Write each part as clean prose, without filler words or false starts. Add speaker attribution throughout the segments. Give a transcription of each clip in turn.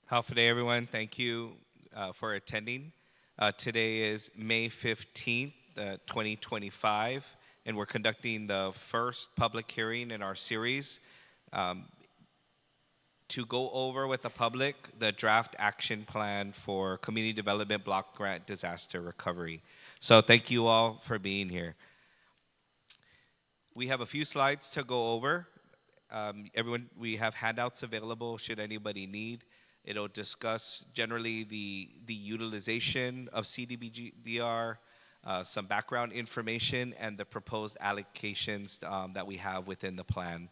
Speaker 1: Half a day, everyone. Thank you for attending. Today is May 15th, 2025, and we're conducting the first public hearing in our series to go over with the public the draft action plan for Community Development Block Grant Disaster Recovery. So thank you all for being here. We have a few slides to go over. Everyone, we have handouts available should anybody need. It'll discuss generally the utilization of CDBG-DR, some background information, and the proposed allocations that we have within the plan.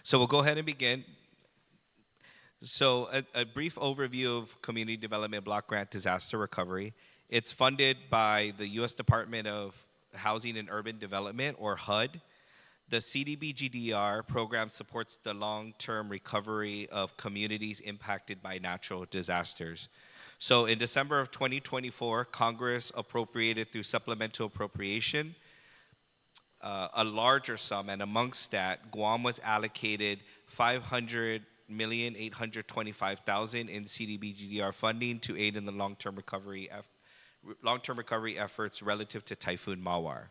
Speaker 1: So we'll go ahead and begin. So a brief overview of Community Development Block Grant Disaster Recovery. It's funded by the U.S. Department of Housing and Urban Development, or HUD. The CDBG-DR program supports the long-term recovery of communities impacted by natural disasters. So in December of 2024, Congress appropriated through supplemental appropriation a larger sum, and amongst that, Guam was allocated $500,825,000 in CDBG-DR funding to aid in the long-term recovery efforts relative to Typhoon Mawar.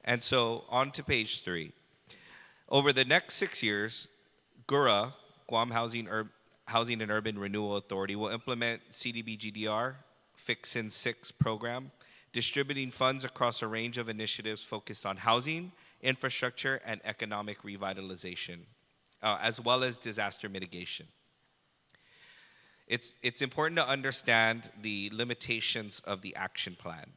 Speaker 1: And so on to page 3. Over the next 6 years, GURA, Guam Housing and Urban Renewal Authority, will implement CDBG-DR Fix in 6 program, distributing funds across a range of initiatives focused on housing, infrastructure, and economic revitalization, as well as disaster mitigation. It's important to understand the limitations of the action plan.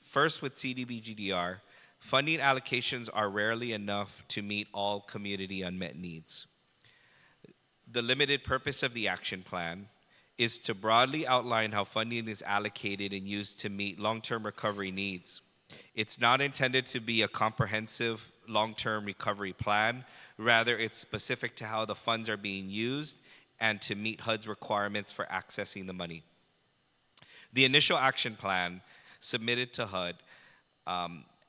Speaker 1: First, with CDBG-DR, funding allocations are rarely enough to meet all community unmet needs. The limited purpose of the action plan is to broadly outline how funding is allocated and used to meet long-term recovery needs. It's not intended to be a comprehensive long-term recovery plan. Rather, it's specific to how the funds are being used and to meet HUD's requirements for accessing the money. The initial action plan submitted to HUD,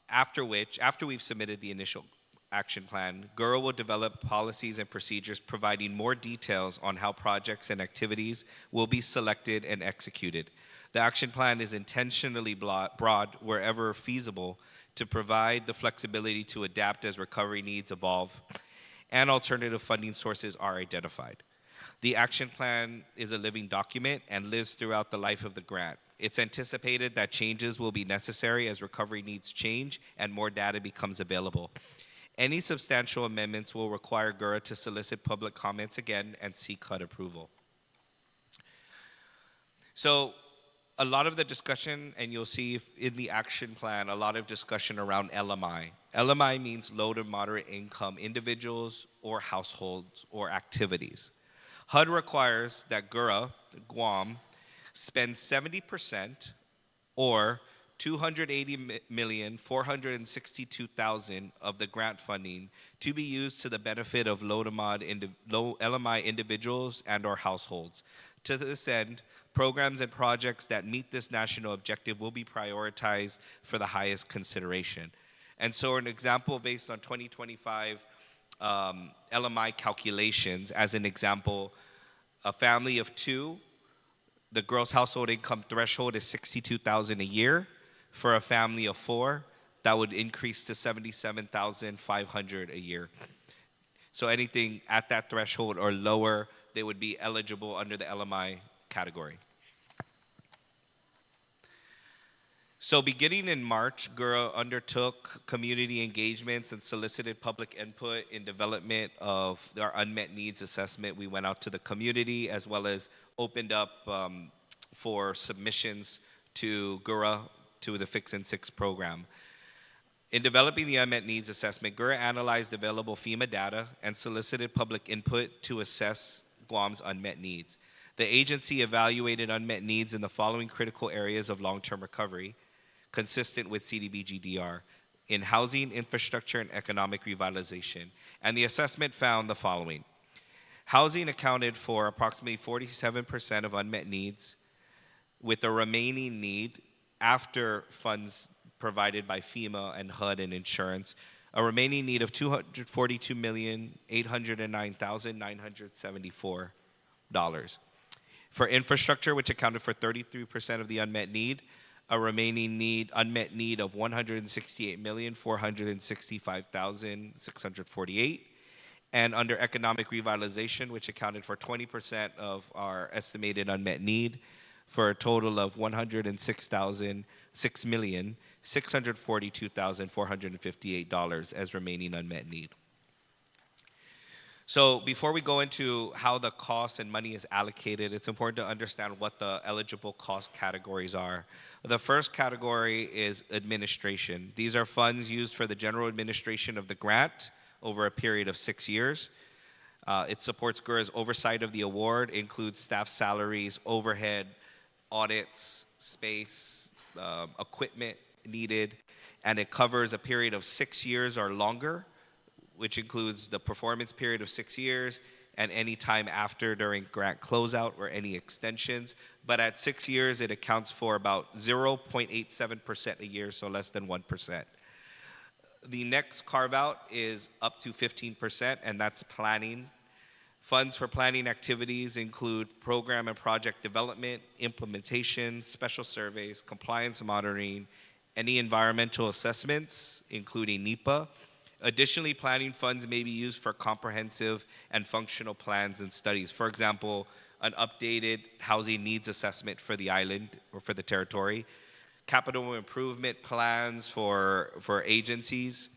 Speaker 1: after we've submitted the initial action plan, GURA will develop policies and procedures providing more details on how projects and activities will be selected and executed. The action plan is intentionally broad wherever feasible to provide the flexibility to adapt as recovery needs evolve and alternative funding sources are identified. The action plan is a living document and lives throughout the life of the grant. It's anticipated that changes will be necessary as recovery needs change and more data becomes available. Any substantial amendments will require GURA to solicit public comments again and seek HUD approval. So a lot of the discussion, and you'll see in the action plan, a lot of discussion around LMI. LMI means low to moderate income individuals or households or activities. HUD requires that GURA, Guam, spend 70% or $280,462,000 of the grant funding to be used to the benefit of low LMI individuals and or households. To this end, programs and projects that meet this national objective will be prioritized for the highest consideration. And so an example based on 2025 LMI calculations, as an example, a family of 2, the gross household income threshold is $62,000 a year. For a family of 4, that would increase to $77,500 a year. So anything at that threshold or lower, they would be eligible under the LMI category. So beginning in March, GURA undertook community engagements and solicited public input in development of our unmet needs assessment. We went out to the community as well as opened up for submissions to GURA, to the Fix in 6 program. In developing the unmet needs assessment, GURA analyzed available FEMA data and solicited public input to assess Guam's unmet needs. The agency evaluated unmet needs in the following critical areas of long-term recovery, consistent with CDBG-DR, in housing, infrastructure, and economic revitalization. And the assessment found the following. Housing accounted for approximately 47% of unmet needs, with the remaining need after funds provided by FEMA and HUD and insurance a remaining need of $242,809,974. For infrastructure, which accounted for 33% of the unmet need, a remaining unmet need of $168,465,648. And under economic revitalization, which accounted for 20% of our estimated unmet need, for a total of $106,642,458 as remaining unmet need. So before we go into how the cost and money is allocated, it's important to understand what the eligible cost categories are. The first category is administration. These are funds used for the general administration of the grant over a period of 6 years. It supports GURA's oversight of the award, includes staff salaries, overhead, audits, space, equipment needed, and it covers a period of 6 years or longer, which includes the performance period of 6 years and any time after during grant closeout or any extensions. But at 6 years, it accounts for about 0.87% a year, so less than 1%. The next carve-out is up to 15%, and that's planning. Funds for planning activities include program and project development, implementation, special surveys, compliance monitoring, any environmental assessments, including NEPA. Additionally, planning funds may be used for comprehensive and functional plans and studies. For example, an updated housing needs assessment for the island or for the territory, capital improvement plans for agencies,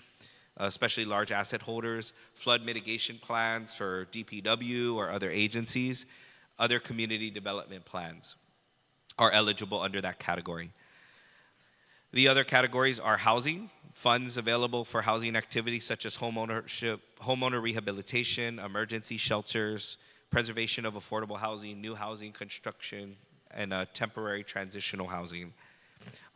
Speaker 1: especially large asset holders, flood mitigation plans for DPW or other agencies, other community development plans are eligible under that category. The other categories are housing, funds available for housing activities such as homeowner rehabilitation, emergency shelters, preservation of affordable housing, new housing construction, and temporary transitional housing.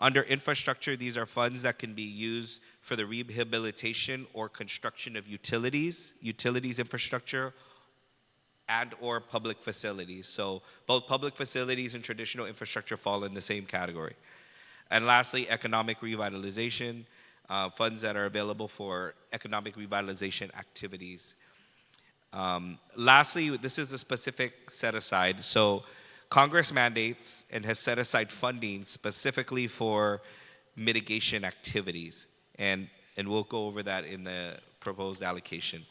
Speaker 1: Under infrastructure, these are funds that can be used for the rehabilitation or construction of utilities infrastructure, and or public facilities. So both public facilities and traditional infrastructure fall in the same category. And lastly, economic revitalization, funds that are available for economic revitalization activities. Lastly, this is a specific set aside. So Congress mandates and has set aside funding specifically for mitigation activities. And we'll go over that in the proposed allocation.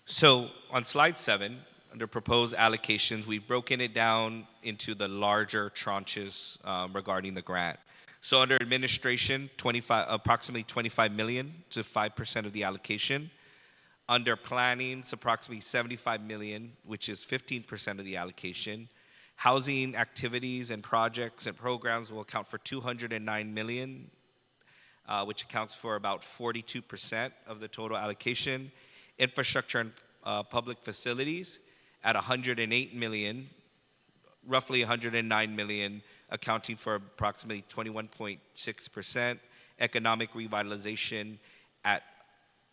Speaker 1: So on slide 7, under proposed allocations, we've broken it down into the larger tranches regarding the grant. So under administration, approximately $25 million to 5% of the allocation. Under planning, it's approximately $75 million, which is 15% of the allocation. Housing activities and projects and programs will account for $209 million, which accounts for about 42% of the total allocation. Infrastructure and public facilities at $108 million, roughly $109 million, accounting for approximately 21.6%. Economic revitalization at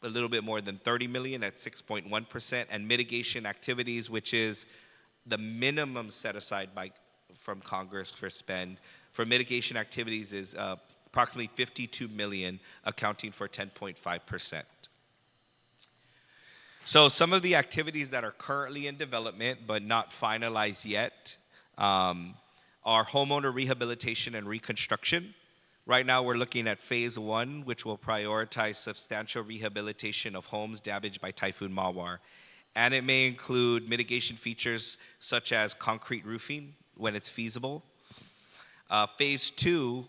Speaker 1: a little bit more than $30 million at 6.1%. And mitigation activities, which is the minimum set aside from Congress for spend, for mitigation activities is approximately $52 million, accounting for 10.5%. So some of the activities that are currently in development but not finalized yet are homeowner rehabilitation and reconstruction. Right now we're looking at phase 1, which will prioritize substantial rehabilitation of homes damaged by Typhoon Mawar. And it may include mitigation features such as concrete roofing when it's feasible. Phase 2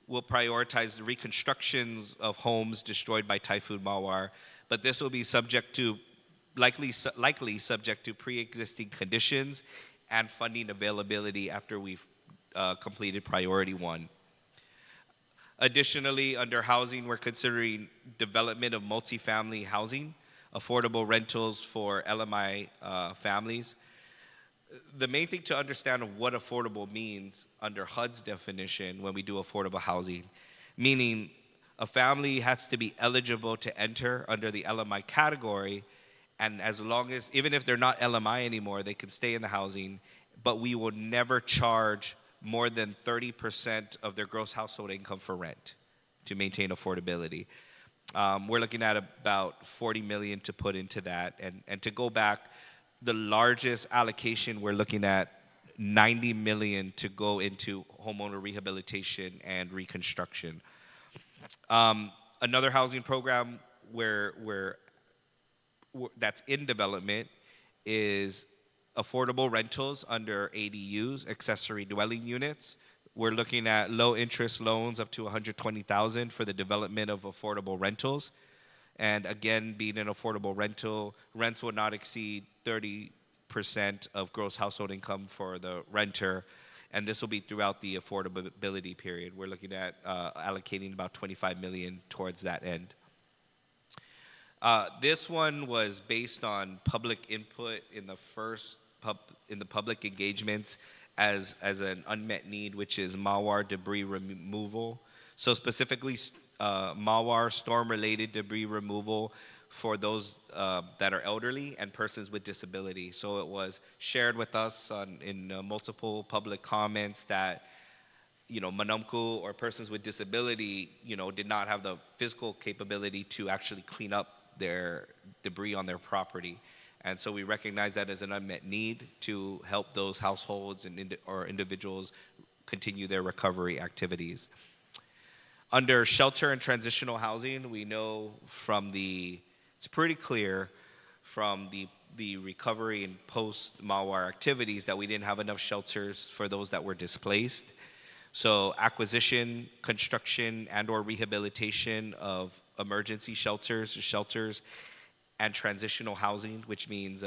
Speaker 1: will prioritize the reconstructions of homes destroyed by Typhoon Mawar, but this will be likely subject to pre-existing conditions and funding availability after we've completed priority 1. Additionally, under housing, we're considering development of multifamily housing, affordable rentals for LMI families. The main thing to understand of what affordable means under HUD's definition when we do affordable housing, meaning a family has to be eligible to enter under the LMI category, and as long as, even if they're not LMI anymore, they can stay in the housing, but we will never charge more than 30% of their gross household income for rent to maintain affordability. We're looking at about 40 million to put into that. And to go back, the largest allocation, we're looking at 90 million to go into homeowner rehabilitation and reconstruction. Another housing program where that's in development is affordable rentals under ADUs, accessory dwelling units. We're looking at low interest loans up to 120,000 for the development of affordable rentals. And again, being an affordable rental, rents will not exceed 30% of gross household income for the renter. And this will be throughout the affordability period. We're looking at allocating about 25 million towards that end. This one was based on public input in the public engagements as an unmet need, which is Mawar debris removal. So specifically, Mawar storm-related debris removal for those that are elderly and persons with disability. So it was shared with us in multiple public comments that Manumku or persons with disability, did not have the physical capability to actually clean up their debris on their property. And so we recognize that as an unmet need to help those households or individuals continue their recovery activities. Under shelter and transitional housing, we know it's pretty clear from the recovery and post-Mawar activities that we didn't have enough shelters for those that were displaced. So acquisition, construction, and/or rehabilitation of emergency shelters, and transitional housing, which means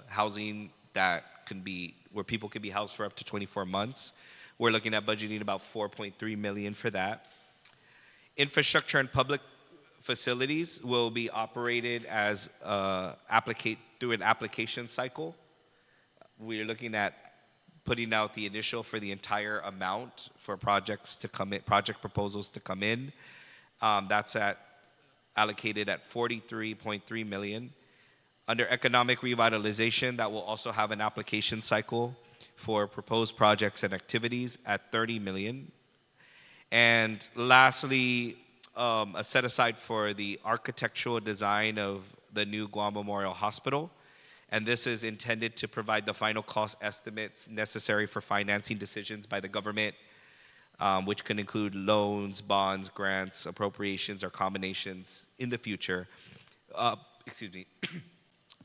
Speaker 1: housing that where people can be housed for up to 24 months. We're looking at budgeting about 4.3 million for that. Infrastructure and public facilities will be operated as through an application cycle. We're looking at putting out the initial for the entire amount for project proposals to come in. That's allocated at 43.3 million. Under economic revitalization, that will also have an application cycle for proposed projects and activities at 30 million. And lastly, a set aside for the architectural design of the new Guam Memorial Hospital. And this is intended to provide the final cost estimates necessary for financing decisions by the government, which can include loans, bonds, grants, appropriations, or combinations in the future.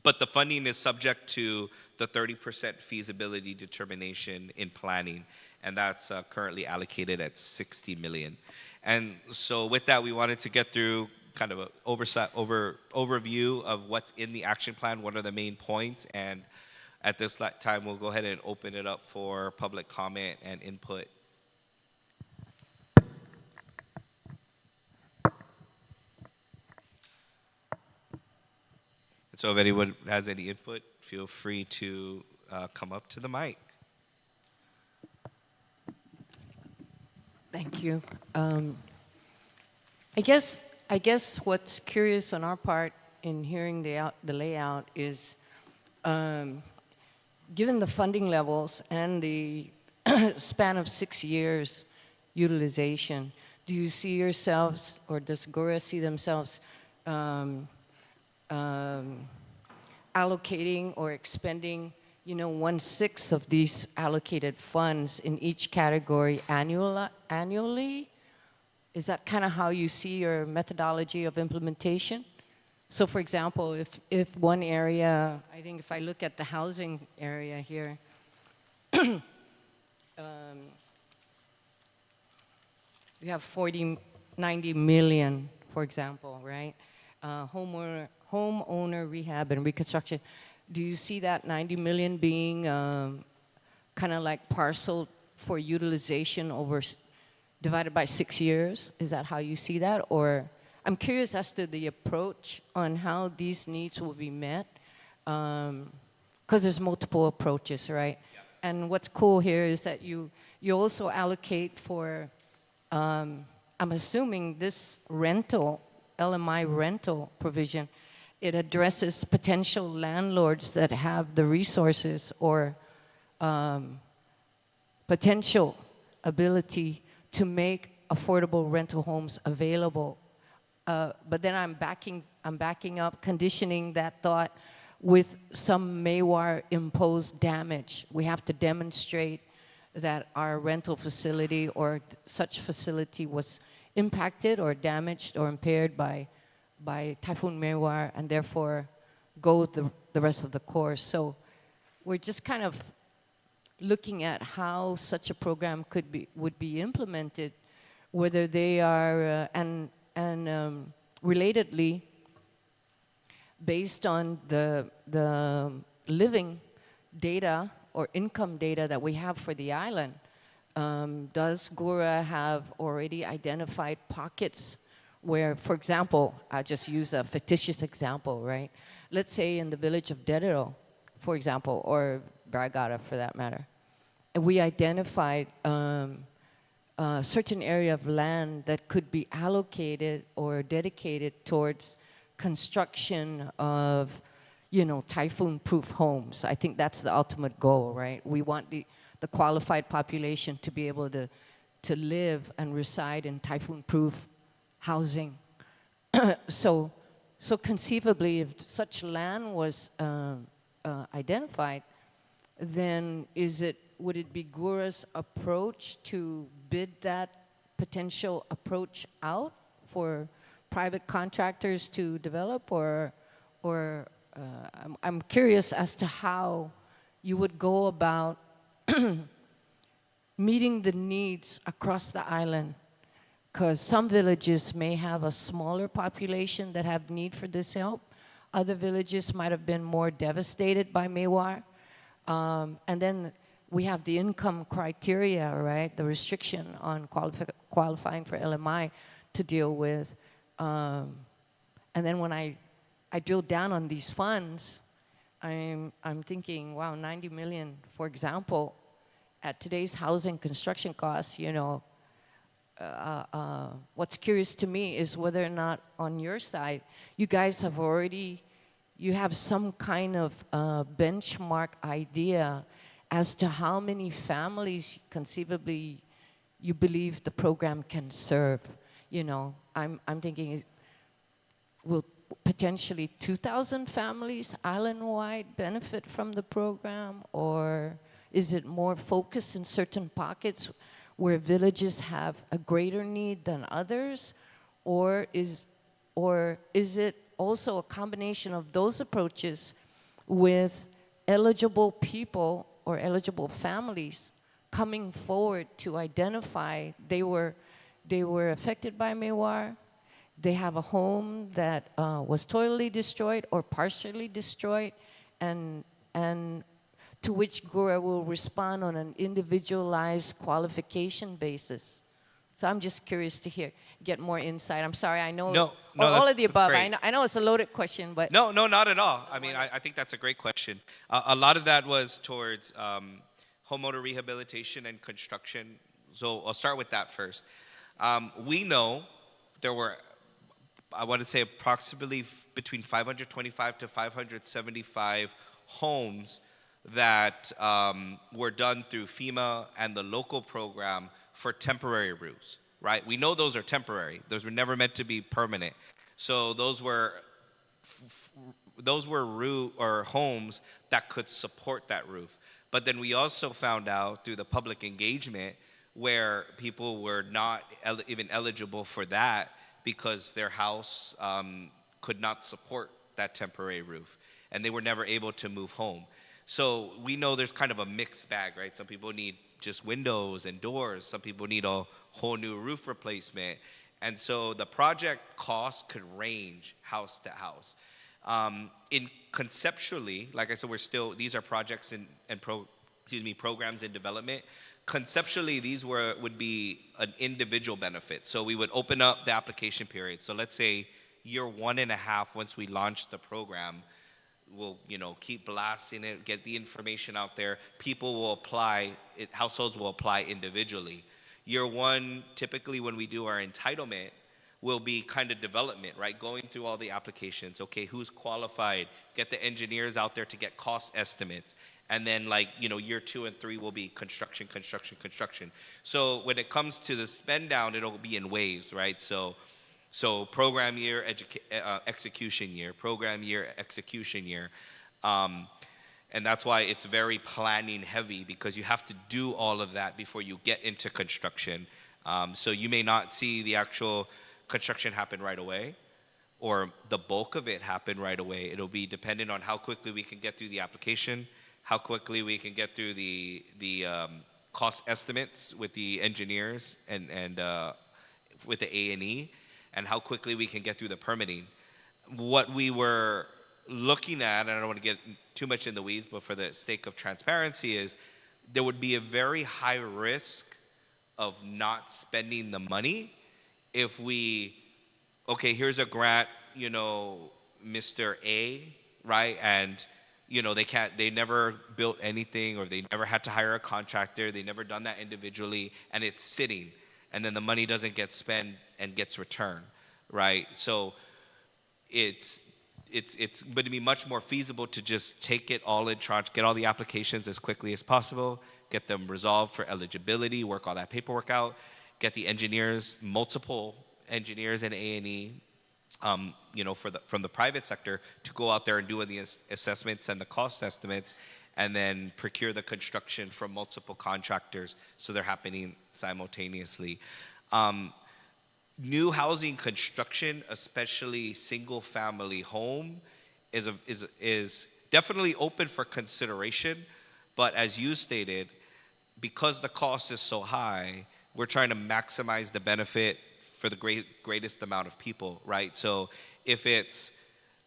Speaker 1: But the funding is subject to the 30% feasibility determination in planning, and that's currently allocated at 60 million. And so with that, we wanted to get through kind of an overview of what's in the action plan, what are the main points, and at this time, we'll go ahead and open it up for public comment and input. So if anyone has any input, feel free to come up to the mic.
Speaker 2: Thank you. I guess what's curious on our part in hearing the layout is, given the funding levels and the span of 6 years utilization, do you see yourselves, or does GORA see themselves allocating or expending 1/6 of these allocated funds in each category annually? Is that kind of how you see your methodology of implementation? So for example, if one area, I think if I look at the housing area here, we have 90 million, for example, right? Homeowner rehab and reconstruction. Do you see that 90 million being kind of like parceled for utilization divided by 6 years? Is that how you see that? Or I'm curious as to the approach on how these needs will be met, because there's multiple approaches, right? Yeah. And what's cool here is that you also allocate for, I'm assuming this rental, LMI rental provision, it addresses potential landlords that have the resources or potential ability to make affordable rental homes available but then I'm backing up, conditioning that thought with some Maywar imposed damage. We have to demonstrate that our rental facility or such facility was impacted or damaged or impaired by Typhoon Maywar, and therefore go the rest of the course. So we're just kind of looking at how such a program would be implemented, whether they are and relatedly, based on the living data or income data that we have for the island, does GURA have already identified pockets where, for example, I'll just use a fictitious example, right? Let's say in the village of Dedero, for example, or Baragata for that matter, and we identified a certain area of land that could be allocated or dedicated towards construction of, typhoon-proof homes. I think that's the ultimate goal, right? We want the qualified population to be able to live and reside in typhoon-proof housing. So conceivably, if such land was identified, then would it be GURA's approach to bid that potential approach out for private contractors to develop, or I'm curious as to how you would go about meeting the needs across the island, because some villages may have a smaller population that have need for this help. Other villages might have been more devastated by Maywar. And then we have the income criteria, right? The restriction on qualifying for LMI to deal with. And then when I drill down on these funds, I'm thinking, wow, 90 million, for example, at today's housing construction costs, what's curious to me is whether or not on your side, you guys you have some kind of benchmark idea as to how many families conceivably you believe the program can serve. I'm thinking, will potentially 2,000 families island-wide benefit from the program, or is it more focused in certain pockets where villages have a greater need than others, or is it also a combination of those approaches with eligible people or eligible families coming forward to identify they were affected by Maywar, they have a home that was totally destroyed or partially destroyed, and to which GURA will respond on an individualized qualification basis. So I'm just curious to get more insight. I'm sorry, I know,
Speaker 1: No,
Speaker 2: all of the
Speaker 1: that's
Speaker 2: above.
Speaker 1: great.
Speaker 2: I know it's a loaded question, but
Speaker 1: No, not at all. I mean, I think that's a great question. A lot of that was towards homeowner rehabilitation and construction. So I'll start with that first. We know there were, I want to say, approximately between 525 to 575 homes that were done through FEMA and the local program for temporary roofs, right? We know those are temporary. Those were never meant to be permanent. So those were homes that could support that roof. But then we also found out through the public engagement where people were not even eligible for that because their house could not support that temporary roof, and they were never able to move home. So we know there's kind of a mixed bag, right? Some people need just windows and doors. Some people need a whole new roof replacement. And so the project cost could range house to house. In conceptually, like I said, these are projects programs in development. Conceptually, these would be an individual benefit. So we would open up the application period. So let's say year 1.5, once we launch the program, we'll keep blasting it, get the information out there. People will apply. Households will apply individually. Year 1, typically when we do our entitlement, will be kind of development, right? Going through all the applications. Okay, who's qualified? Get the engineers out there to get cost estimates. And then year 2 and 3 will be construction. So when it comes to the spend down, it'll be in waves, right? So So program year, execution year, program year, execution year. Um, and that's why it's very planning heavy, because you have to do all of that before you get into construction. So you may not see the actual construction happen right away, or the bulk of it happen right away. It'll be dependent on how quickly we can get through the application, how quickly we can get through the cost estimates with the engineers and with the A&E, and how quickly we can get through the permitting. What we were looking at, and I don't want to get too much in the weeds, but for the sake of transparency, is there would be a very high risk of not spending the money if we, okay, here's a grant, Mr. A, right? And they never built anything, or they never had to hire a contractor, they never done that individually, and it's sitting, and then the money doesn't get spent and gets returned, right? So it's going to be much more feasible to just take it all in tranche, get all the applications as quickly as possible, get them resolved for eligibility, work all that paperwork out, get the engineers, multiple engineers in A&E, from the private sector to go out there and do the assessments and the cost estimates, and then procure the construction from multiple contractors, so they're happening simultaneously. New housing construction, especially single-family home, is definitely open for consideration. But as you stated, because the cost is so high, we're trying to maximize the benefit for the greatest amount of people, right? So if it's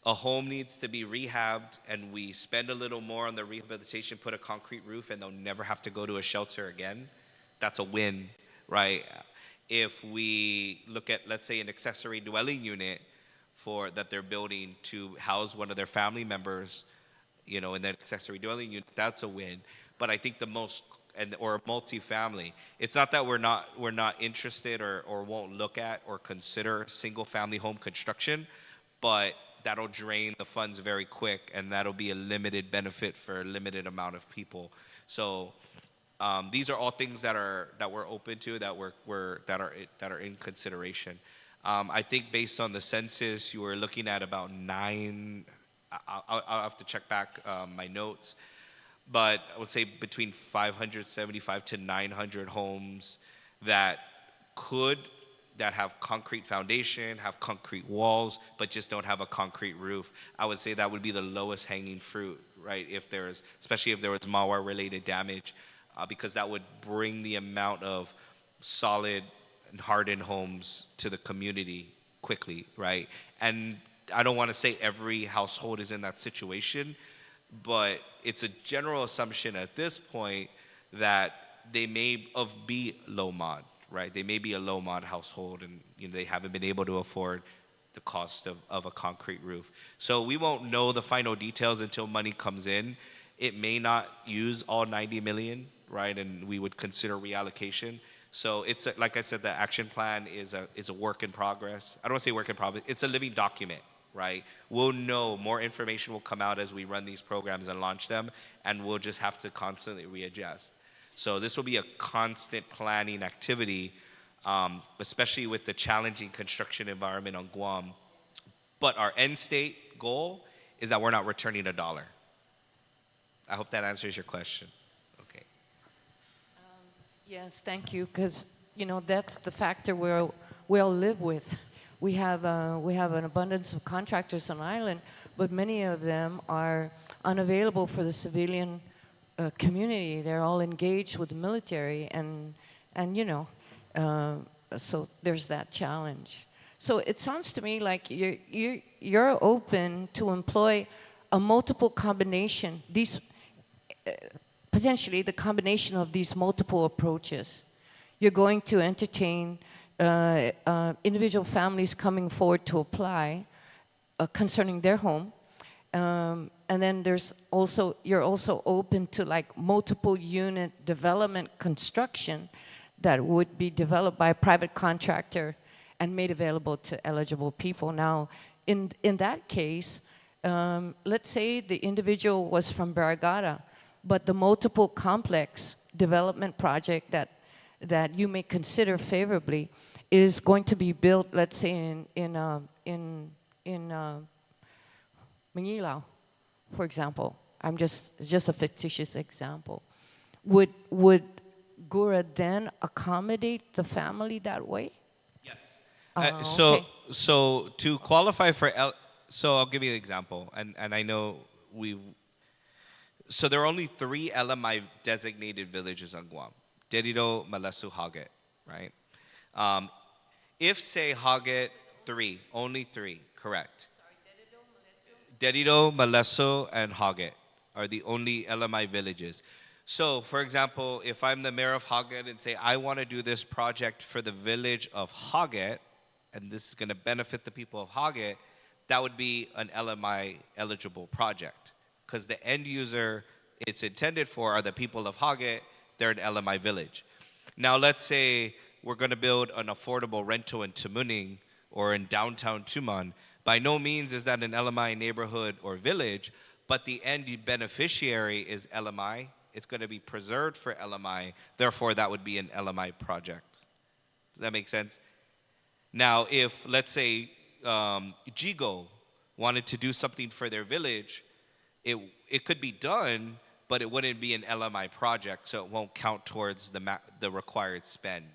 Speaker 1: a home needs to be rehabbed and we spend a little more on the rehabilitation, put a concrete roof, and they'll never have to go to a shelter again, that's a win, right? If we look at, let's say, an accessory dwelling unit that they're building to house one of their family members, in that accessory dwelling unit, that's a win. But I think or a multifamily, it's not that we're not interested or won't look at or consider single family home construction, but that'll drain the funds very quick, and that'll be a limited benefit for a limited amount of people. So these are all things that we're open to, that are in consideration. I think based on the census, you were looking at about 9. I'll have to check back my notes, but I would say between 575 to 900 homes that have concrete foundation, have concrete walls, but just don't have a concrete roof. I would say that would be the lowest hanging fruit, right? Especially if there was malware-related damage. Because that would bring the amount of solid and hardened homes to the community quickly, right? And I don't want to say every household is in that situation, but it's a general assumption at this point that they may be low mod, right? They may be a low mod household, and they haven't been able to afford the cost of a concrete roof. So we won't know the final details until money comes in. It may not use all 90 million, right? And we would consider reallocation. So like I said, the action plan is a work in progress. I don't want to say work in progress. It's a living document, right? We'll know, more information will come out as we run these programs and launch them, and we'll just have to constantly readjust. So this will be a constant planning activity, especially with the challenging construction environment on Guam. But our end state goal is that we're not returning a dollar. I hope that answers your question. Okay.
Speaker 2: Yes, thank you, because that's the factor we all live with. We have an abundance of contractors on island, but many of them are unavailable for the civilian community. They're all engaged with the military, and so there's that challenge. So it sounds to me like you're open to employ a multiple combination. Potentially the combination of these multiple approaches. You're going to entertain individual families coming forward to apply concerning their home. And then you're also open to like multiple unit development construction that would be developed by a private contractor and made available to eligible people. Now, in that case, let's say the individual was from Barragata, but the multiple complex development project that you may consider favorably is going to be built, let's say in Manila, for example, it's just a fictitious example, would Gura then accommodate the family that way?
Speaker 1: Yes.
Speaker 2: Okay.
Speaker 1: So to qualify for so I'll give you an example, and I know we. So there are only 3 LMI designated villages on Guam: Dedido, Malesu, Haget, right? Um, if say Haget 3, only 3, correct? Dedido, Maleso, and Haget are the only LMI villages. So, for example, if I'm the mayor of Haget and say, I want to do this project for the village of Haget, and this is going to benefit the people of Haget, that would be an LMI eligible project. Because the end user it's intended for are the people of Haget, they're an LMI village. Now, let's say we're going to build an affordable rental in Tamuning or in downtown Tuman. By no means is that an LMI neighborhood or village, but the end beneficiary is LMI. It's going to be preserved for LMI. Therefore, that would be an LMI project. Does that make sense? Now, if, let's say, Jigo wanted to do something for their village, it could be done, but it wouldn't be an LMI project, so it won't count towards the required spend.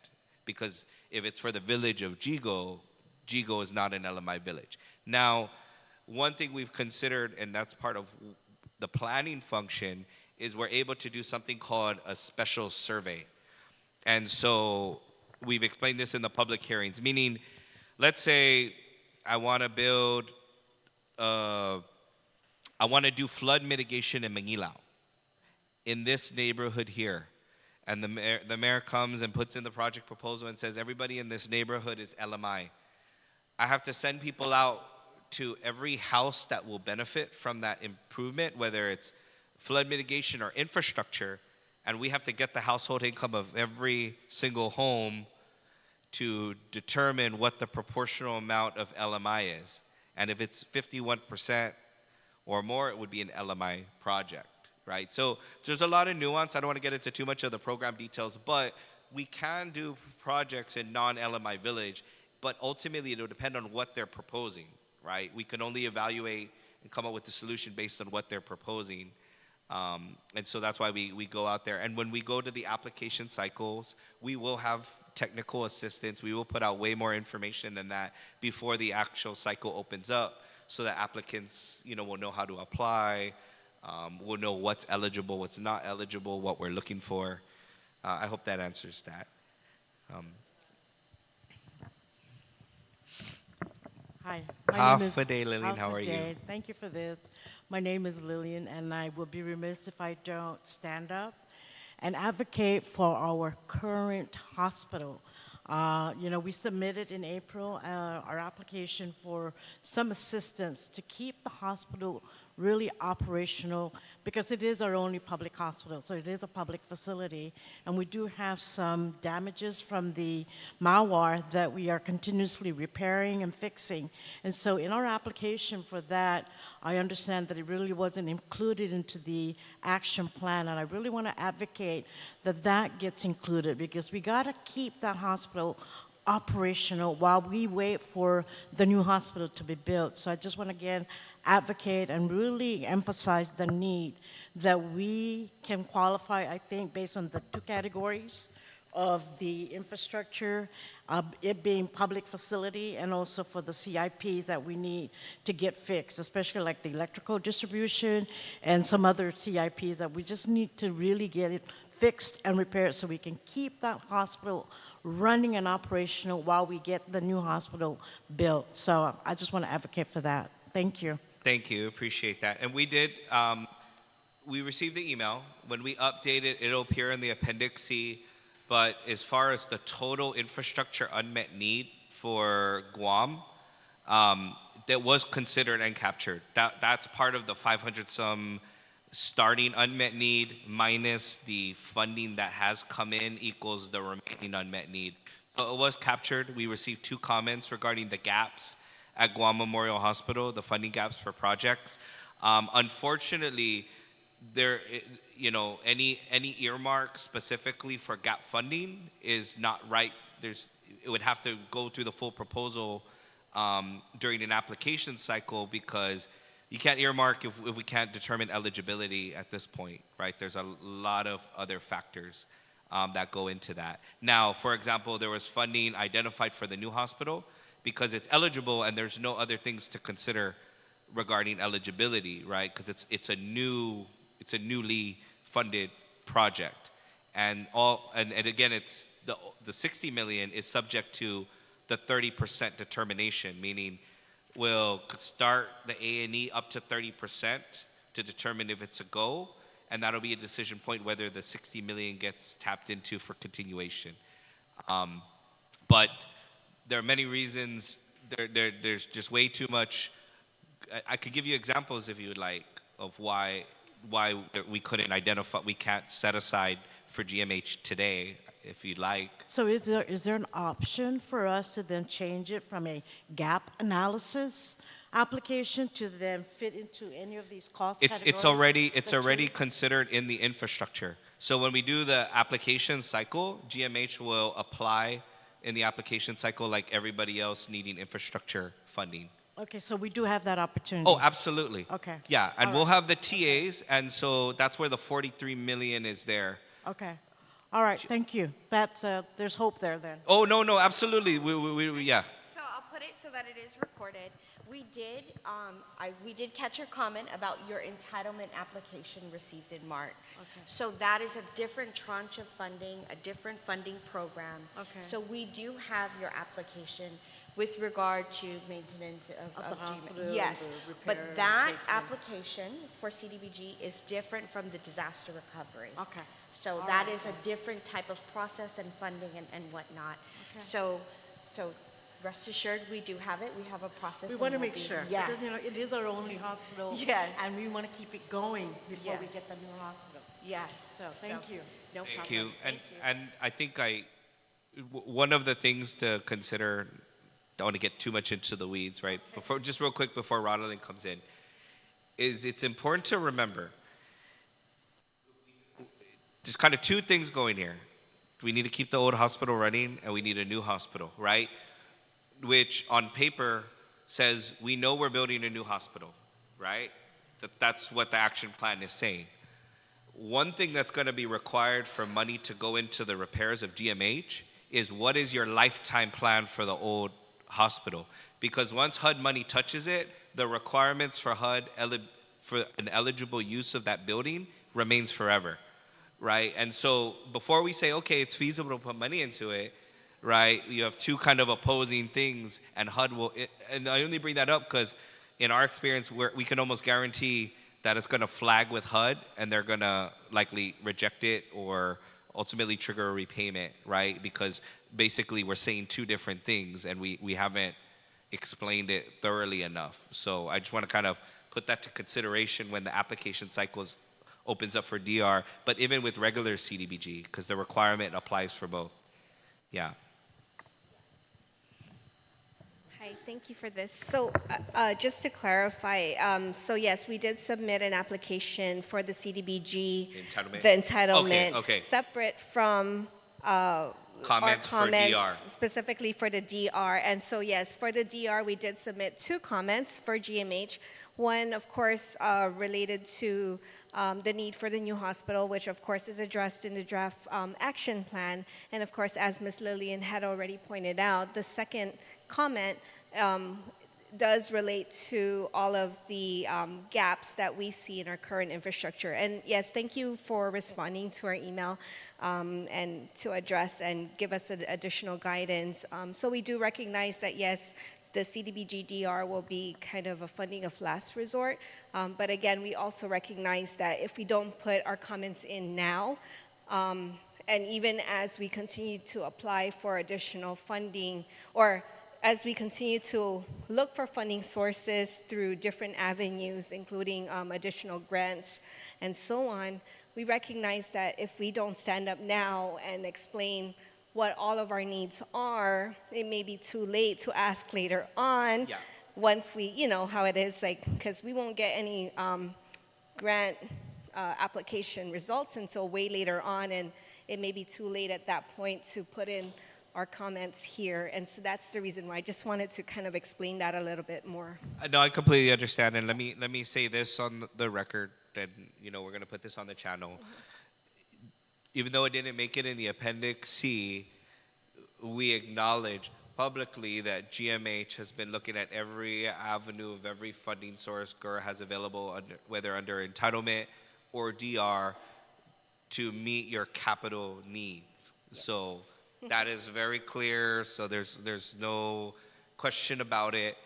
Speaker 1: Because if it's for the village of Jigo, Jigo is not an LMI village. Now, one thing we've considered, and that's part of the planning function, is we're able to do something called a special survey. And so we've explained this in the public hearings, meaning, let's say I want to build, I want to do flood mitigation in Manilao, in this neighborhood here. And the mayor comes and puts in the project proposal and says, everybody in this neighborhood is LMI. I have to send people out to every house that will benefit from that improvement, whether it's flood mitigation or infrastructure, and we have to get the household income of every single home to determine what the proportional amount of LMI is. And if it's 51% or more, it would be an LMI project, right? So there's a lot of nuance. I don't want to get into too much of the program details, but we can do projects in non-LMI village, but ultimately it'll depend on what they're proposing, right? We can only evaluate and come up with the solution based on what they're proposing. And so that's why we go out there. And when we go to the application cycles, we will have technical assistance. We will put out way more information than that before the actual cycle opens up, so that applicants, will know how to apply, will know what's eligible, what's not eligible, what we're looking for. I hope that answers that.
Speaker 3: Hi,
Speaker 1: Half a day, Lillian. How are you?
Speaker 3: Thank you for this. My name is Lillian, and I will be remiss if I don't stand up and advocate for our current hospital. We submitted in April our application for some assistance to keep the hospital really operational, because it is our only public hospital, so it is a public facility, and we do have some damages from the malware that we are continuously repairing and fixing. And so in our application for that, I understand that it really wasn't included into the action plan, and I really want to advocate that that gets included, because we got to keep that hospital operational while we wait for the new hospital to be built. So I just want to again advocate and really emphasize the need that we can qualify, I think, based on the 2 categories of the infrastructure, it being public facility, and also for the CIPs that we need to get fixed, especially like the electrical distribution and some other CIPs that we just need to really get it fixed and repaired so we can keep that hospital running and operational while we get the new hospital built. So I just want to advocate for that. Thank you.
Speaker 1: Thank you. Appreciate that. And we did, we received the email. When we update it, it'll appear in the Appendix C. But as far as the total infrastructure unmet need for Guam, that was considered and captured. That's part of the 500-some starting unmet need minus the funding that has come in equals the remaining unmet need. So it was captured. We received 2 comments regarding the gaps at Guam Memorial Hospital, the funding gaps for projects. Unfortunately, there, any earmark specifically for gap funding is not right. it would have to go through the full proposal during an application cycle, because you can't earmark if we can't determine eligibility at this point, right? There's a lot of other factors that go into that. Now, for example, there was funding identified for the new hospital because it's eligible and there's no other things to consider regarding eligibility, right? Because it's a newly funded project, and again, it's the 60 million is subject to the 30% determination, meaning we'll start the A&E up to 30% to determine if it's a go, and that'll be a decision point whether the 60 million gets tapped into for continuation. But there are many reasons. There's just way too much. I could give you examples if you would like of why we can't set aside for GMH today, if you'd like.
Speaker 3: So is there an option for us to then change it from a gap analysis application to then fit into any of these cost categories?
Speaker 1: It's already considered in the infrastructure. So when we do the application cycle, GMH will apply in the application cycle like everybody else needing infrastructure funding.
Speaker 3: Okay, so we do have that opportunity.
Speaker 1: Oh, absolutely.
Speaker 3: Okay.
Speaker 1: Yeah, and we'll have the TAs, and so that's where the 43 million is there.
Speaker 3: Okay. All right, thank you. That's there's hope there then.
Speaker 1: Oh, no, absolutely. We yeah.
Speaker 4: So I'll put it so that it is recorded. We did catch your comment about your entitlement application received in March.
Speaker 3: Okay.
Speaker 4: So that is a different tranche of funding, a different funding program.
Speaker 3: Okay.
Speaker 4: So we do have your application with regard to maintenance
Speaker 3: Of
Speaker 4: of
Speaker 3: the
Speaker 4: GMA.
Speaker 3: hospital,
Speaker 4: Yes,
Speaker 3: the
Speaker 4: but
Speaker 3: repair,
Speaker 4: that
Speaker 3: replacement.
Speaker 4: application for CDBG is different from the disaster recovery.
Speaker 3: Okay.
Speaker 4: So
Speaker 3: All
Speaker 4: that
Speaker 3: right.
Speaker 4: is a different type of process and funding and whatnot.
Speaker 3: Okay.
Speaker 4: So rest assured, we do have it. We have a process.
Speaker 3: We
Speaker 4: and
Speaker 3: want to
Speaker 4: we'll
Speaker 3: make
Speaker 4: be-
Speaker 3: sure.
Speaker 4: Yes.
Speaker 3: Because, it is our only hospital.
Speaker 4: Yes.
Speaker 3: And we want to keep it going before we
Speaker 4: Yes.
Speaker 3: get the new hospital.
Speaker 4: Yes.
Speaker 3: So, thank you.
Speaker 4: No problem.
Speaker 1: Thank you.
Speaker 4: Thank you.
Speaker 1: And I think one of the things to consider, don't want to get too much into the weeds, right? Just real quick before Rodolin comes in, is it's important to remember there's kind of two things going here. We need to keep the old hospital running, and we need a new hospital, right? Which on paper says we know we're building a new hospital, right? That's what the action plan is saying. One thing that's going to be required for money to go into the repairs of GMH is what is your lifetime plan for the old hospital? Because once HUD money touches it, the requirements for HUD for an eligible use of that building remains forever, right? And so before we say, okay, it's feasible to put money into it, right, you have two kind of opposing things, and HUD will, and I only bring that up because in our experience, we can almost guarantee that it's going to flag with HUD, and they're going to likely reject it or ultimately trigger a repayment, right? Because basically we're saying two different things, and we haven't explained it thoroughly enough. So I just want to kind of put that to consideration when the application cycles opens up for DR, but even with regular CDBG, because the requirement applies for both. Yeah.
Speaker 5: Hi, thank you for this. So just to clarify, so yes, we did submit an application for the CDBG,
Speaker 1: Entitlement?
Speaker 5: the entitlement,
Speaker 1: Okay.
Speaker 5: separate from
Speaker 1: Comments
Speaker 5: our
Speaker 1: for
Speaker 5: comments
Speaker 1: DR.
Speaker 5: specifically for the DR. And so yes, for the DR, we did submit 2 comments for GMH. One, of course, related to the need for the new hospital, which of course is addressed in the draft action plan. And of course, as Ms. Lillian had already pointed out, the second comment does relate to all of the gaps that we see in our current infrastructure. And yes, thank you for responding to our email and to address and give us additional guidance. So we do recognize that, yes, the CDBG-DR will be kind of a funding of last resort. But again, we also recognize that if we don't put our comments in now, and even as we continue to apply for additional funding, or as we continue to look for funding sources through different avenues, including additional grants and so on, we recognize that if we don't stand up now and explain what all of our needs are, it may be too late to ask later on.
Speaker 1: Yeah.
Speaker 5: Once we, you know how it is, like, because we won't get any grant application results until way later on, and it may be too late at that point to put in our comments here. And so that's the reason why I just wanted to kind of explain that a little bit more.
Speaker 1: No, I completely understand, and let me say this on the record, and we're going to put this on the channel. Even though it didn't make it in the Appendix C, we acknowledge publicly that GMH has been looking at every avenue of every funding source GER has available, whether under entitlement or DR, to meet your capital needs.
Speaker 5: Yes.
Speaker 1: So that is very clear. So there's no question about it.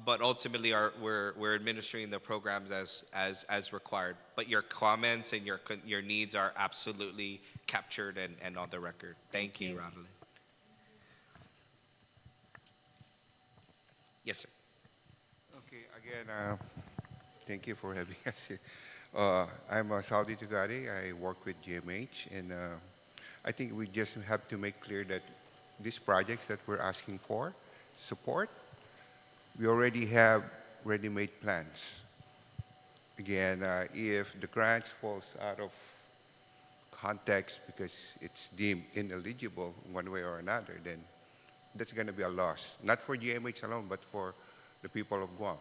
Speaker 1: But ultimately, we're administering the programs as required. But your comments and your needs are absolutely captured and on the record. Thank you, Ronald. Yes, sir.
Speaker 6: Okay, again, thank you for having us here. I'm Saudi Tugari. I work with GMH, and I think we just have to make clear that these projects that we're asking for support, we already have ready-made plans. Again, if the grants falls out of context because it's deemed ineligible one way or another, then that's going to be a loss, not for GMH alone, but for the people of Guam.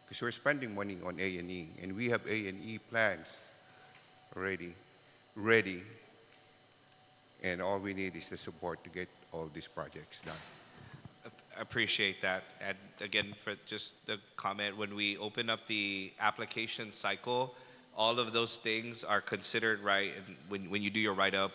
Speaker 6: Because we're spending money on A&E, and we have A&E plans already ready, and all we need is the support to get all these projects done.
Speaker 1: Appreciate that. And again, for just the comment, when we open up the application cycle, all of those things are considered, right? And when you do your write-up,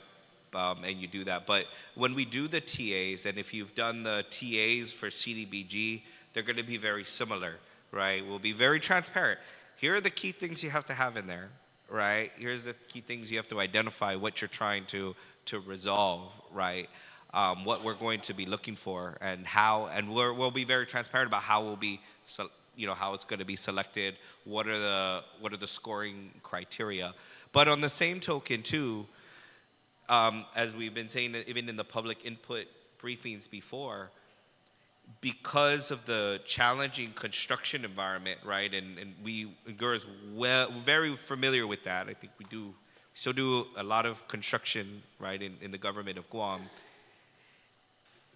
Speaker 1: and you do that. But when we do the TAs, and if you've done the TAs for CDBG, they're going to be very similar, right? We'll be very transparent. Here are the key things you have to have in there, right? Here's the key things you have to identify what you're trying to resolve, right? What we're going to be looking for and how, and we'll be very transparent about how we'll be, how it's going to be selected. What are the scoring criteria? But on the same token, too, as we've been saying, even in the public input briefings before, because of the challenging construction environment, right? And GER is very familiar with that. I think we still do a lot of construction, right, in the government of Guam.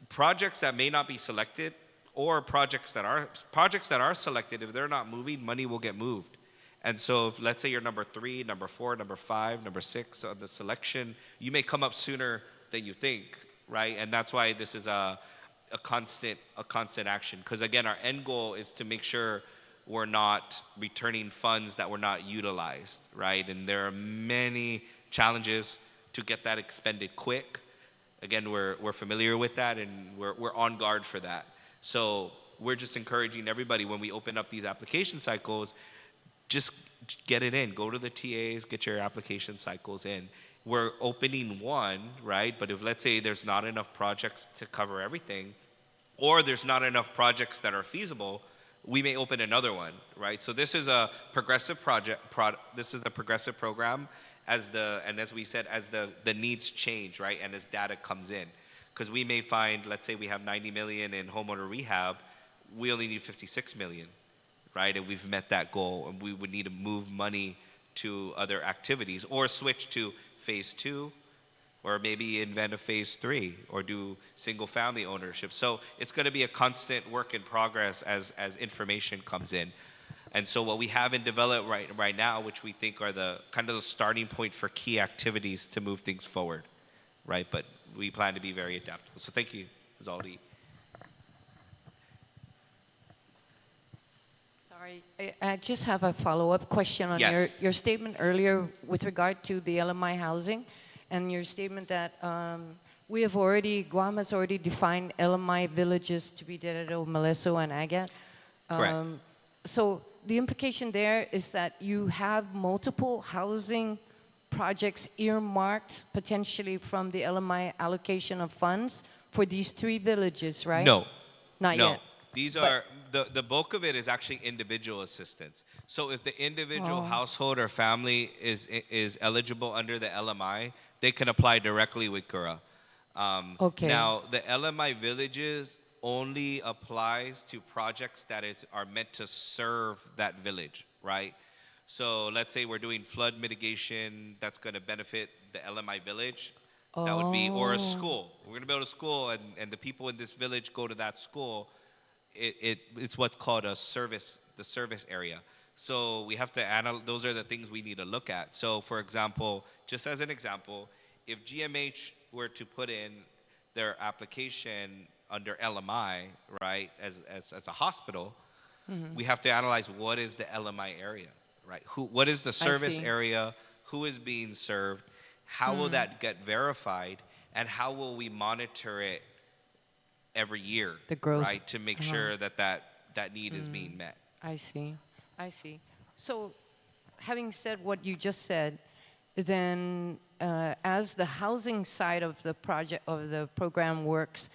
Speaker 1: Projects that may not be selected, or projects that are selected, if they're not moving, money will get moved. And so if, let's say you're number 3, number 4, number 5, number 6 on the selection, you may come up sooner than you think, right? And that's why this is a constant action. Because again, our end goal is to make sure we're not returning funds that were not utilized, right? And there are many challenges to get that expended quick. Again, we're familiar with that, and we're on guard for that. So we're just encouraging everybody when we open up these application cycles, just get it in. Go to the TAs, get your application cycles in. We're opening one, right? But if, let's say, there's not enough projects to cover everything, or there's not enough projects that are feasible, we may open another one, right? So this is a progressive this is a progressive program, as we said, as the needs change, right? And as data comes in. Because we may find, let's say we have 90 million in homeowner rehab, we only need 56 million. Right, and we've met that goal, and we would need to move money to other activities, or switch to phase 2, or maybe invent a phase 3, or do single-family ownership. So it's going to be a constant work in progress as information comes in. And so what we have in development right now, which we think are the kind of the starting point for key activities to move things forward, right? But we plan to be very adaptable. So thank you, Zaldi.
Speaker 2: Sorry, I just have a follow-up question on
Speaker 1: Yes.
Speaker 2: your statement earlier with regard to the LMI housing, and your statement that Guam has already defined LMI villages to be Derecho, Maleso, and Agat.
Speaker 1: Correct.
Speaker 2: So the implication there is that you have multiple housing projects earmarked potentially from the LMI allocation of funds for these 3 villages, right?
Speaker 1: No.
Speaker 2: Not
Speaker 1: No.
Speaker 2: yet.
Speaker 1: These
Speaker 2: But-
Speaker 1: are, the bulk of it is actually individual assistance. So if the individual household or family is eligible under the LMI, they can apply directly with GERA.
Speaker 2: Okay.
Speaker 1: Now, the LMI villages only applies to projects that are meant to serve that village, right? So let's say we're doing flood mitigation that's going to benefit the LMI village. That would be, or a
Speaker 2: Oh.
Speaker 1: school. We're going to build a school, and the people in this village go to that school. It's what's called the service area. So we have to analyze, those are the things we need to look at. So for example, just as an example, if GMH were to put in their application under LMI, right, as a hospital, we have to analyze what is the LMI area, right? What is the service
Speaker 2: see.
Speaker 1: area? Who is being served? How will that get verified? And how will we monitor it every year,
Speaker 2: The growth.
Speaker 1: right, to make sure that need is being met?
Speaker 2: I see. I see. So, having said what you just said, then as the housing side of the project of the program works,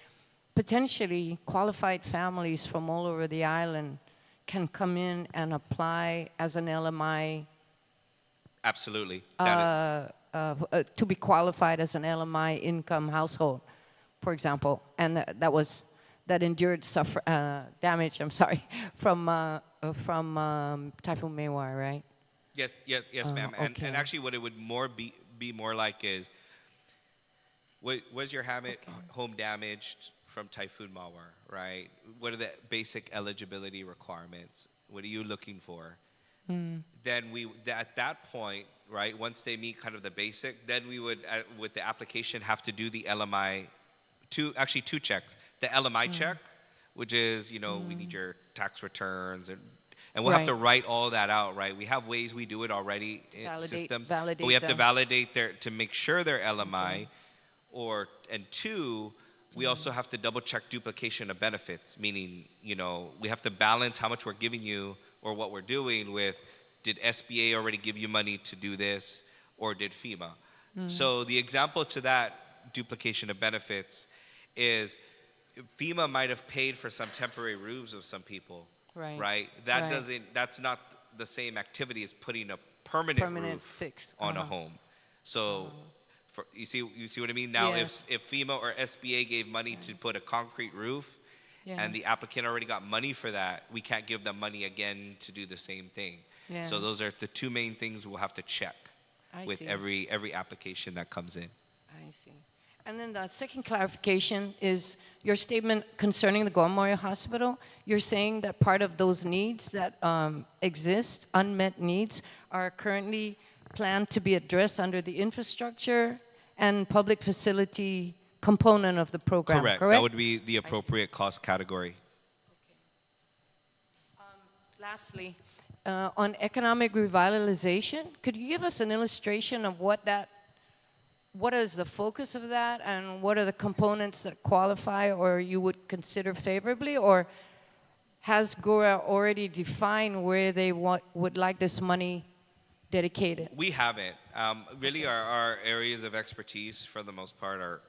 Speaker 2: potentially qualified families from all over the island can come in and apply as an LMI
Speaker 1: Absolutely.
Speaker 2: to be qualified as an LMI income household, for example, and that endured damage. I'm sorry, from Typhoon Mawar, right?
Speaker 1: Yes, ma'am.
Speaker 2: okay.
Speaker 1: And actually, what it would be more like is, was your home damaged from Typhoon Mawar, right? What are the basic eligibility requirements? What are you looking for? Then at that point, right, once they meet kind of the basic, then we would, with the application, have to do the LMI, two checks. The LMI check, which is, we need your tax returns, and we'll have to write all that out, right? We have ways we do it already in systems, but we have to validate to make sure they're LMI, and two, we also have to double check duplication of benefits, meaning, we have to balance how much we're giving you or what we're doing with, did SBA already give you money to do this, or did FEMA? So the example to that duplication of benefits is FEMA might have paid for some temporary roofs of some people, right? That's not the same activity as putting a permanent roof
Speaker 2: fixed
Speaker 1: on a home. So you see what I mean? Now, if FEMA or SBA gave money to put a concrete roof, and the applicant already got money for that, we can't give them money again to do the same thing. So those are the two main things we'll have to check with every application that comes in.
Speaker 2: I see. And then the second clarification is your statement concerning the Guam Memorial Hospital. You're saying that part of those needs that exist, unmet needs, are currently planned to be addressed under the infrastructure and public facility component of the program, correct?
Speaker 1: That would be the appropriate cost category.
Speaker 2: Lastly, on economic revitalization, could you give us an illustration of what is the focus of that, and what are the components that qualify or you would consider favorably, or has GORA already defined where they would like this money dedicated?
Speaker 1: We haven't. Really, our areas of expertise, for the most part, are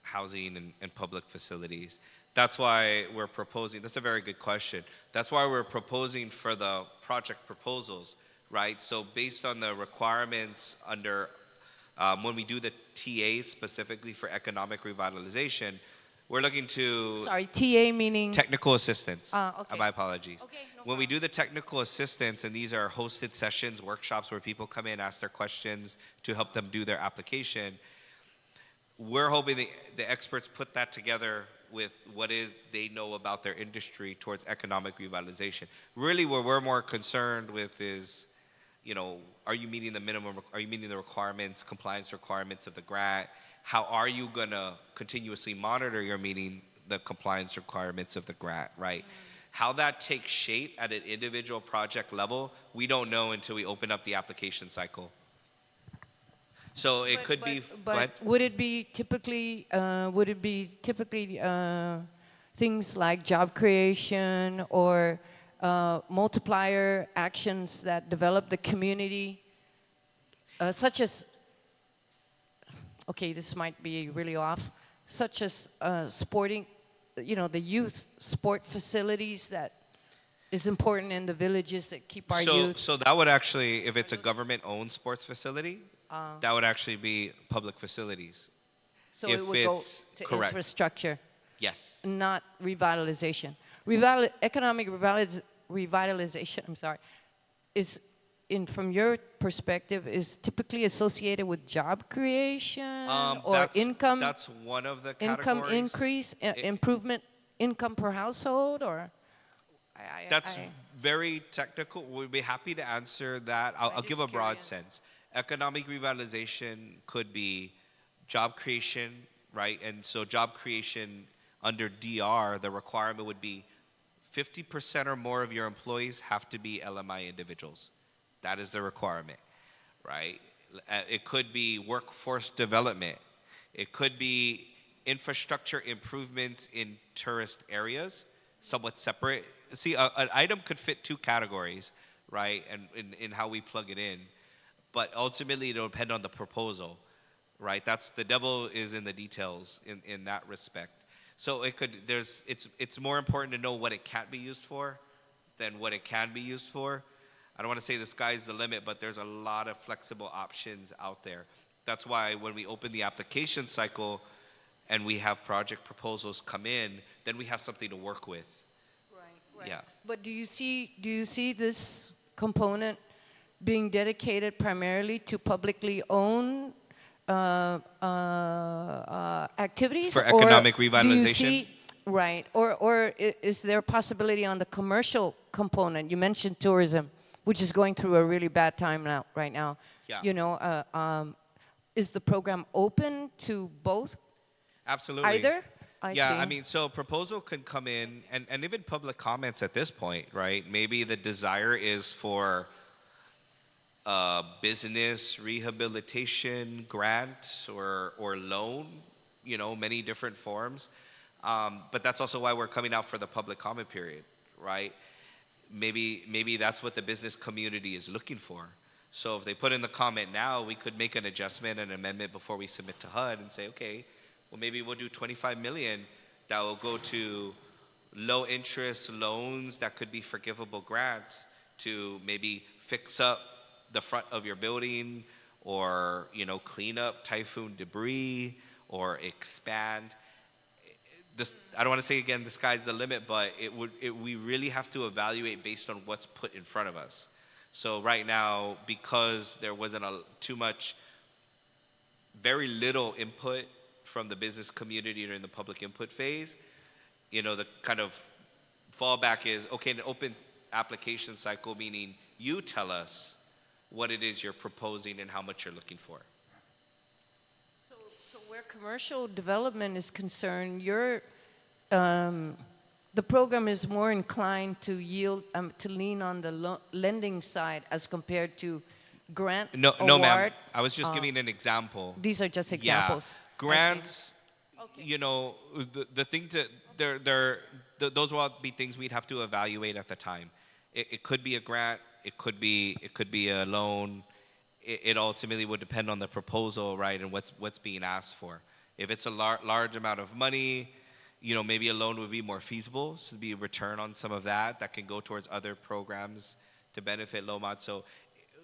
Speaker 1: housing and public facilities. That's why we're proposing, that's a very good question. That's why we're proposing for the project proposals, right? So based on the requirements under, when we do the TAs specifically for economic revitalization, we're looking to...
Speaker 2: Sorry, TA meaning?
Speaker 1: Technical assistance.
Speaker 2: Okay.
Speaker 1: My apologies.
Speaker 2: Okay, no
Speaker 1: when we do the technical assistance, and these are hosted sessions, workshops where people come in, ask their questions to help them do their application, we're hoping the experts put that together with what is they know about their industry towards economic revitalization. Really, what we're more concerned with is, are you meeting the requirements, compliance requirements of the grant? How are you gonna continuously monitor your meeting the compliance requirements of the grant, right? How that takes shape at an individual project level, we don't know until we open up the application cycle. So it could be. Go ahead.
Speaker 2: Would it be typically things like job creation or multiplier actions that develop the community, such as? Okay, this might be really off. Such as sporting, the youth sport facilities that is important in the villages that keep our youth.
Speaker 1: So that would actually, if it's a government-owned sports facility, that would actually be public facilities.
Speaker 2: So
Speaker 1: if
Speaker 2: it would go to
Speaker 1: correct.
Speaker 2: infrastructure,
Speaker 1: Yes.
Speaker 2: not revitalization. Economic revitalization, I'm sorry, is from your perspective, is typically associated with job creation or income
Speaker 1: That's one of the
Speaker 2: income
Speaker 1: categories.
Speaker 2: increase, improvement, income per household, or?
Speaker 1: That's very technical. We'd be happy to answer that. I'll give a
Speaker 2: just
Speaker 1: broad
Speaker 2: curious.
Speaker 1: sense. Economic revitalization could be job creation, right? And so job creation under DR, the requirement would be 50% or more of your employees have to be LMI individuals. That is the requirement, right? It could be workforce development. It could be infrastructure improvements in tourist areas, somewhat separate. See, an item could fit two categories, right? And in how we plug it in. But ultimately, it'll depend on the proposal, right? That's the devil is in the details in that respect. So it's more important to know what it can't be used for than what it can be used for. I don't want to say the sky's the limit, but there's a lot of flexible options out there. That's why when we open the application cycle and we have project proposals come in, then we have something to work with.
Speaker 2: Right.
Speaker 1: Yeah.
Speaker 2: But do you see this component being dedicated primarily to publicly owned activities
Speaker 1: For economic
Speaker 2: or
Speaker 1: revitalization?
Speaker 2: Do you see, right, or is there a possibility on the commercial component? You mentioned tourism, which is going through a really bad time right now.
Speaker 1: Yeah.
Speaker 2: You know, is the program open to both?
Speaker 1: Absolutely.
Speaker 2: Either? I
Speaker 1: Yeah,
Speaker 2: see.
Speaker 1: I mean, so proposal can come in, and even public comments at this point, right? Maybe the desire is for business rehabilitation grant or loan, you know, many different forms. But that's also why we're coming out for the public comment period, right? Maybe that's what the business community is looking for. So if they put in the comment now, we could make an adjustment, an amendment before we submit to HUD and say, okay, well, maybe we'll do 25 million that will go to low interest loans that could be forgivable grants to maybe fix up the front of your building or, you know, clean up typhoon debris or expand. This, I don't want to say again, the sky's the limit, but we really have to evaluate based on what's put in front of us. So right now, because there wasn't very little input from the business community during the public input phase, you know, the kind of fallback is, okay, an open application cycle, meaning you tell us what it is you're proposing and how much you're looking for.
Speaker 2: So where commercial development is concerned, the program is more inclined to yield, to lean on the lending side as compared to grant
Speaker 1: No,
Speaker 2: award.
Speaker 1: ma'am. I was just giving an example.
Speaker 2: These are just examples.
Speaker 1: Yeah. Grants, you know, the thing those will all be things we'd have to evaluate at the time. It could be a grant. It could be a loan. It ultimately would depend on the proposal, right, and what's being asked for. If it's a large amount of money, you know, maybe a loan would be more feasible, so be a return on some of that can go towards other programs to benefit Lomad. So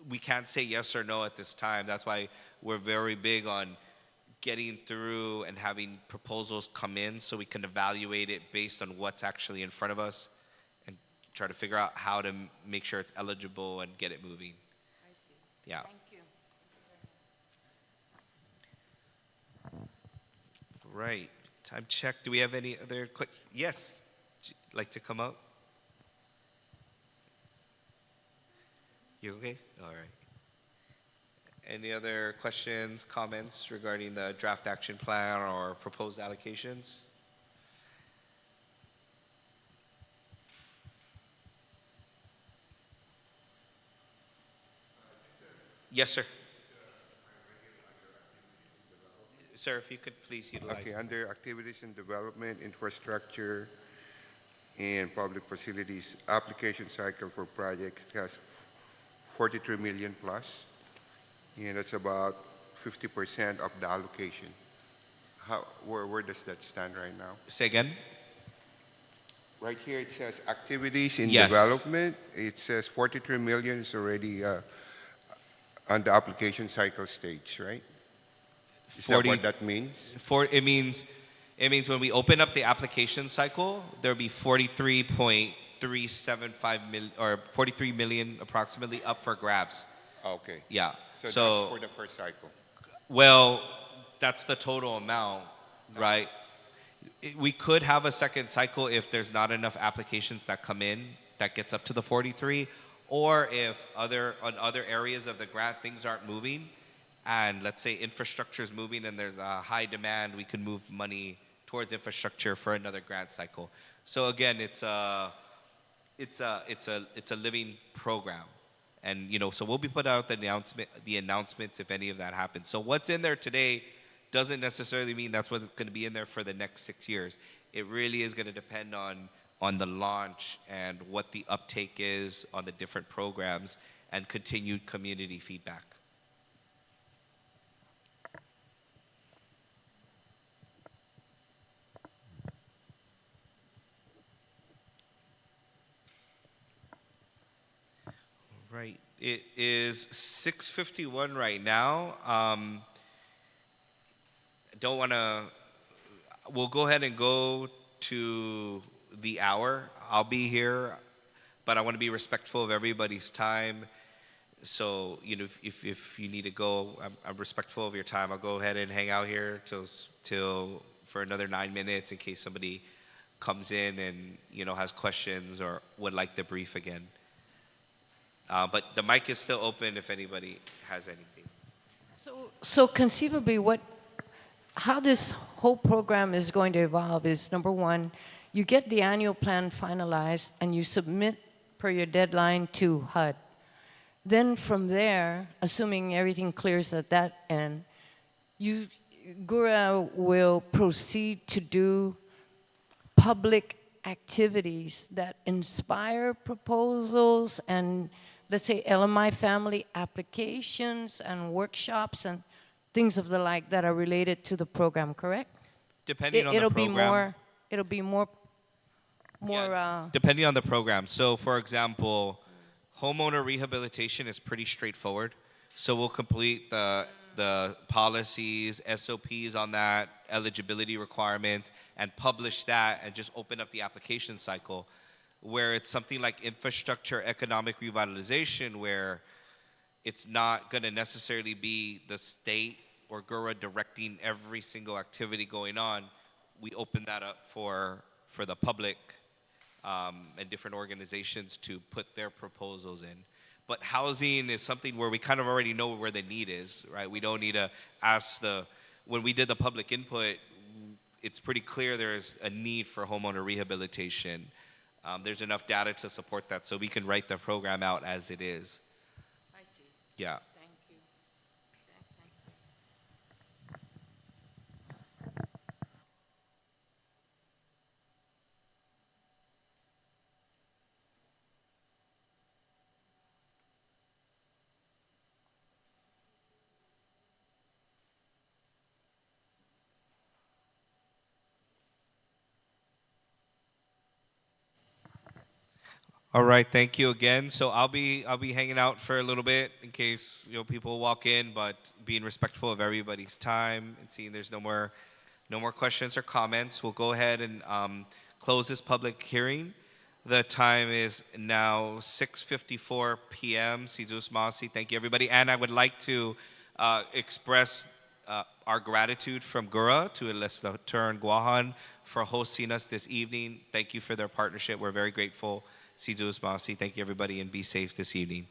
Speaker 1: we can't say yes or no at this time. That's why we're very big on getting through and having proposals come in so we can evaluate it based on what's actually in front of us and try to figure out how to make sure it's eligible and get it moving.
Speaker 2: I see.
Speaker 1: Yeah.
Speaker 2: Thank you.
Speaker 1: Right. Time check. Do we have any other questions? Yes. Would you like to come up? You okay? All right. Any other questions, comments regarding the draft action plan or proposed allocations? Yes, sir. Sir, if you could please utilize.
Speaker 6: Okay, under activities and development, infrastructure, and public facilities, application cycle for projects has 43 million plus, and that's about 50% of the allocation. Where does that stand right now?
Speaker 1: Say again.
Speaker 6: Right here it says activities in
Speaker 1: Yes.
Speaker 6: development. It says 43 million is already on the application cycle stage, right? Is that what that means?
Speaker 1: It means when we open up the application cycle, there'll be 43 point 43.75 million or 43 million approximately up for grabs.
Speaker 6: Okay.
Speaker 1: Yeah.
Speaker 6: So,
Speaker 1: So,
Speaker 6: that's for the first cycle.
Speaker 1: well, that's the total amount, right? We could have a second cycle if there's not enough applications that come in that gets up to the 43, or if on other areas of the grant things aren't moving, and let's say infrastructure is moving and there's a high demand, we can move money towards infrastructure for another grant cycle. So again, it's a living program, and so we'll be put out the announcements if any of that happens. So what's in there today doesn't necessarily mean that's what's going to be in there for the next 6 years. It really is going to depend on the launch and what the uptake is on the different programs and continued community feedback. Right. It is 6:51 right now. Don't want to. We'll go ahead and go to the hour. I'll be here, but I want to be respectful of everybody's time. So if you need to go, I'm respectful of your time. I'll go ahead and hang out here till for another 9 minutes in case somebody comes in and has questions or would like the brief again. But the mic is still open if anybody has anything.
Speaker 2: So conceivably, how this whole program is going to evolve is, number one, you get the annual plan finalized and you submit per your deadline to HUD. Then from there, assuming everything clears at that end, GURA will proceed to do public activities that inspire proposals and, let's say, LMI family applications and workshops and things of the like that are related to the program, correct?
Speaker 1: Depending on the program.
Speaker 2: It'll be more.
Speaker 1: Depending on the program. So, for example, homeowner rehabilitation is pretty straightforward. So we'll complete the policies, SOPs on that, eligibility requirements, and publish that, and just open up the application cycle. Where it's something like infrastructure economic revitalization, where it's not going to necessarily be the state or GURA directing every single activity going on. We open that up for the public and different organizations to put their proposals in. But housing is something where we kind of already know where the need is, right? We don't need to ask when we did the public input, it's pretty clear there's a need for homeowner rehabilitation. There's enough data to support that, so we can write the program out as it is.
Speaker 2: I see.
Speaker 1: Yeah.
Speaker 2: Thank you.
Speaker 1: All right, thank you again. So I'll be hanging out for a little bit in case people walk in, but being respectful of everybody's time and seeing there's no more questions or comments, we'll go ahead and close this public hearing. The time is now 6:54 p.m. Sizus Masi, thank you everybody, and I would like to express our gratitude from GURA to Legislator Guahan for hosting us this evening. Thank you for their partnership. We're very grateful. Sizus Masi, thank you everybody, and be safe this evening.